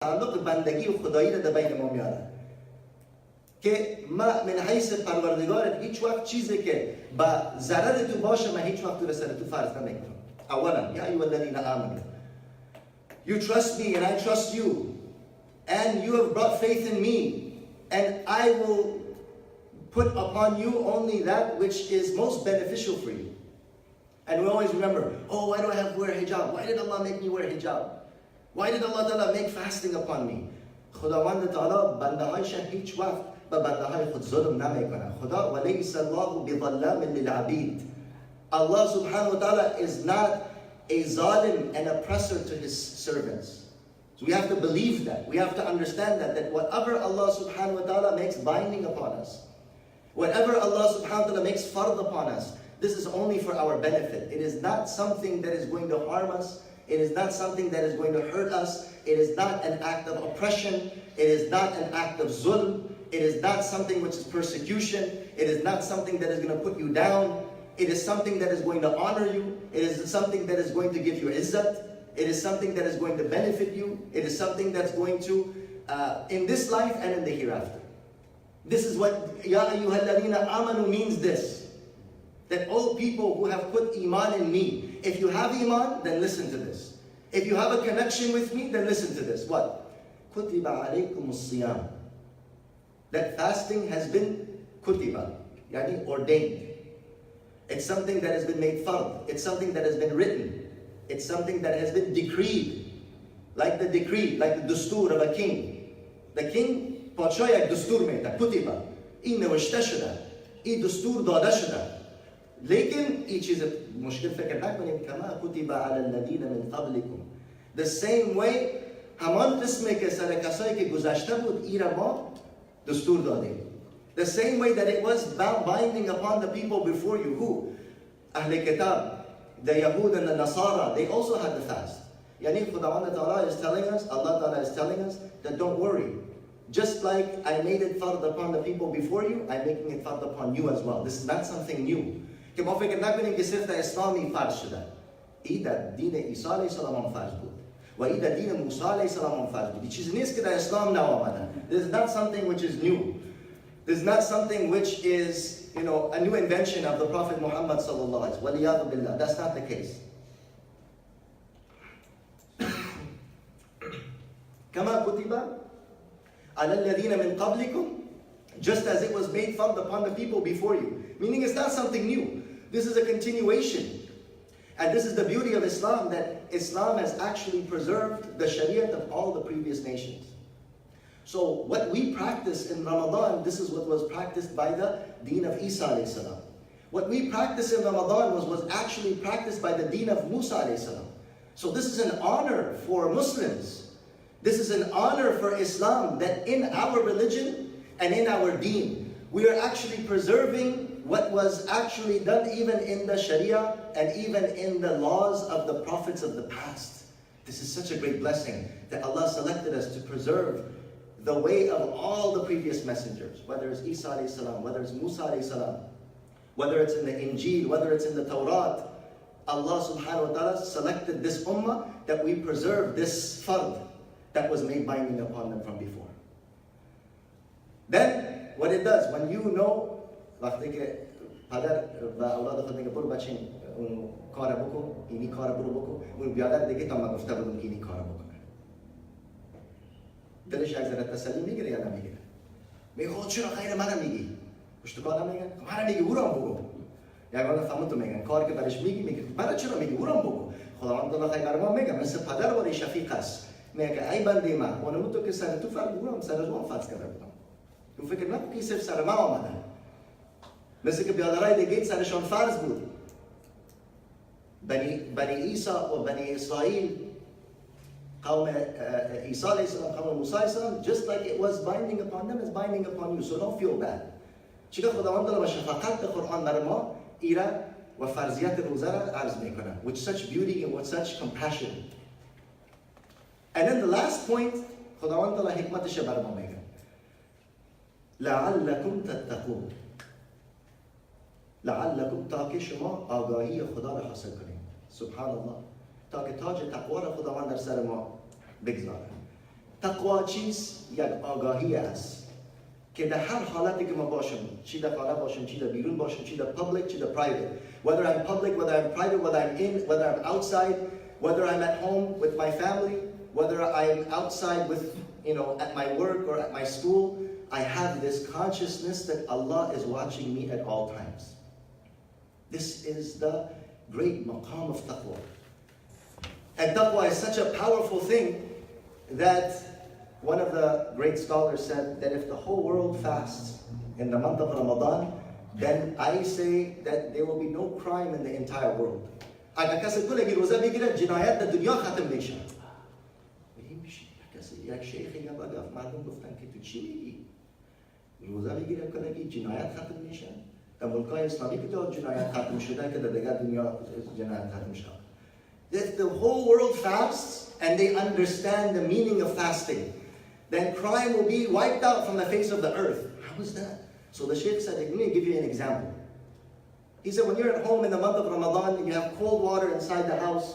تعلق بندگی و خدایی را در بین ما میاره که ما من حیث پروردگارت هیچ وقت چیزی که با ضرر تو باشه من هیچ وقت تو سر تو فرض نمیکنم. اولا یا ایها الذین آمنوا you trust me and I trust you and you have brought faith in me and I will put upon you only that which is most beneficial for you. And we always remember, oh, why do I have to wear hijab? Why did Allah make me wear hijab? Why did Allah Ta'ala make fasting upon me? خداوند تعالی بنده هایش هیچ وقت به بنده های خود ظلم نمیکنه. خدا ولیس الله بظلام للعبید. Allah subhanahu wa ta'ala is not a zalim and oppressor to his servants. So we have to believe that. We have to understand that whatever Allah subhanahu wa ta'ala makes binding upon us, whatever Allah subhanahu wa ta'ala makes fard upon us, this is only for our benefit. It is not something that is going to harm us. It is not something that is going to hurt us. It is not an act of oppression. It is not an act of zulm. It is not something which is persecution. It is not something that is going to put you down. It is something that is going to honor you. It is something that is going to give you izzat. It is something that is going to benefit you. It is something that's going to, in this life and in the hereafter. This is what Ya ayyuha alladhina amanu means this. That all people who have put iman in me, if you have iman, then listen to this. If you have a connection with me, then listen to this. What? Kutiba alaykum as-siyam. That fasting has been kutiba, yani ordained. It's something that has been made fard. It's something that has been written. It's something that has been decreed. Like the decree, like the dustur of a king. The king, پادشاه یک دستور میده. کتیبه. این نوشته شده. این دستور داده شده. لیکن این چیز مشکل فکر نکنیم کما کتیبه علی الذین من قبلکم. The same way همان قسمی که سر کسایی که گذشته بود این را ما دستور دادیم. The same way that it was binding upon the people before you. Who? Ahl Kitab, the Yahud and the Nasara, they also had the fast. Yani Khudawanda Ta'ala is telling us, Allah Ta'ala is telling us that don't worry. Just like I made it fard upon the people before you, I'm making it fard upon you as well. This is not something new. که ما فکر نکنیم که صرف در اسلامی فرض شده. این در دین عیسی علیه السلام فرض بود. و این در دین موسی علیه السلام فرض بود. این چیزی نیست که در اسلام نآمده. This is not something which is new. This is not something which is, a new invention of the Prophet Muhammad sallallahu alaihi wasallam. That's not the case. كما كتب على الذين من قبلكم, just as it was made fard upon the people before you. Meaning it's not something new. This is a continuation. And this is the beauty of Islam, that Islam has actually preserved the Shariat of all the previous nations. So what we practice in Ramadan, this is what was practiced by the deen of Isa alayhi salam. What we practice in Ramadan was actually practiced by the deen of Musa alayhi salam. So this is an honor for Muslims. This is an honor for Islam, that in our religion and in our deen, we are actually preserving what was actually done even in the Sharia and even in the laws of the prophets of the past. This is such a great blessing that Allah selected us to preserve the way of all the previous messengers, whether it's Isa alayhi salam, whether it's Musa alayhi salam, whether it's in the Injil, whether it's in the Torah. Allah subhanahu wa ta'ala selected this ummah that we preserve this fard that was made binding upon them from before. Then, what it does, when you know, وقتی که پدر و اولاد خود میگه برو بچه اون کار بکن، اینی کار برو بکن، اون بیادر دیگه تا من گفته بودم که اینی کار بکن. دلش یک ذره تسلی میگیره یا نمیگیره؟ میگه خود چرا خیر منم میگی؟ پشتکار نمیگن؟ منم میگی او را بگو. یک وقت فهمتو میگن کار که برش میگه برای چرا میگی او را بگو؟ خداوند تعالی خیر بر ما میگه مثل پدر و شفیق است. میگه ای بنده من، اونم تو که سر تو فرض بودم سر تو فرض کرده بودم. تو فکر نکن که صرف سر ما آمده. مثل که بیادرای دیگه سرشان فرض بود. بنی عیسی و بنی اسرائیل، قوم عیسی علیه السلام، قوم موسی علیه السلام, just like it was binding upon them, is binding upon you. So don't feel bad. چیکار خداوند تعالی با شفقت قرآن بر ما ایره و فرضیت روزه را عرض میکنه. With such beauty and with such compassion. And then the last point, خداوند تعالی حکمتش بر ما میگه. لعلکم تتقون. لعلکم تا که شما آگاهی خدا را حاصل کنید. سبحان الله. تا که تاج تقوا را خداوند در سر ما بگذاره. تقوا چیز یک آگاهی است که در هر حالتی که ما باشم، چی در خانه باشم، چی در بیرون باشم، چی در public، چی در private. Whether I'm public, whether I'm private, whether I'm in, whether I'm outside, whether I'm at home with my family, whether I'm outside with, at my work or at my school, I have this consciousness that Allah is watching me at all times. This is the great maqam of taqwa. And taqwa is such a powerful thing that one of the great scholars said that if the whole world fasts in the month of Ramadan, then I say that there will be no crime in the entire world. اگر کسی کل روزه بگیره جنایت در دنیا ختم میشه. یک شیخ یا بگفت مردم گفتن که تو چی میگی؟ روزه بگیره کنگی جنایت ختم میشه. در ملکای اسلامی که تو جنایت ختم شده که در دیگر دنیا جنایت ختم شده. If the whole world fasts and they understand the meaning of fasting, then crime will be wiped out from the face of the earth. How is that? So the Shaykh said, let me give you an example. He said, when you're at home in the month of Ramadan and you have cold water inside the house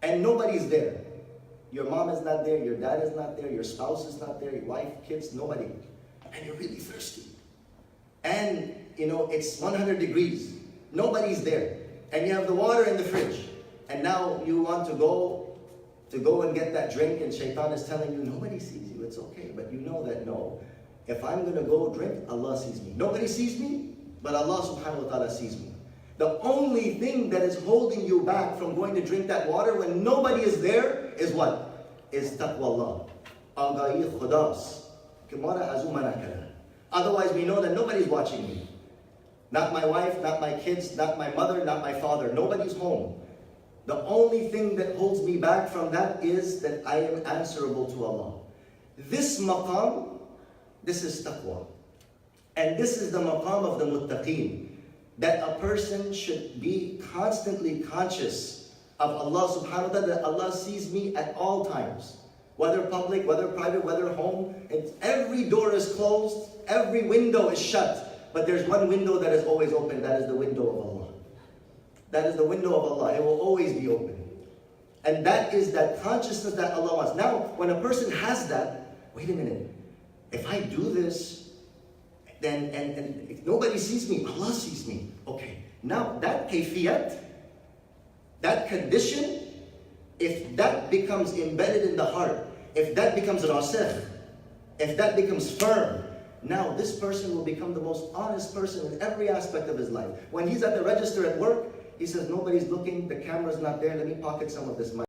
and nobody's there. Your mom is not there, your dad is not there, your spouse is not there, your wife, kids, nobody. And you're really thirsty. And, it's 100 degrees. Nobody's there. And you have the water in the fridge. And now you want to go and get that drink, and Shaitan is telling you, nobody sees you, it's okay. But you know that, no, if I'm going to go drink, Allah sees me. Nobody sees me, but Allah subhanahu wa ta'ala sees me. The only thing that is holding you back from going to drink that water when nobody is there is what? Is taqwa Allah. Agayi khudas. Otherwise we know that nobody's watching me. Not my wife, not my kids, not my mother, not my father. Nobody's home. The only thing that holds me back from that is that I am answerable to Allah. This maqam, this is taqwa. And this is the maqam of the muttaqeen. That a person should be constantly conscious of Allah subhanahu wa ta'ala, that Allah sees me at all times. Whether public, whether private, whether home. Every door is closed, every window is shut. But there's one window that is always open, that is the window of Allah. That is the window of Allah, it will always be open. And that is that consciousness that Allah wants. Now, when a person has that, wait a minute, if I do this, then, and if nobody sees me, Allah sees me. Okay, now that kayfiyat, that condition, if that becomes embedded in the heart, if that becomes rasikh, if that becomes firm, now this person will become the most honest person in every aspect of his life. When he's at the register at work, he says, nobody's looking, the camera's not there, let me pocket some of this money.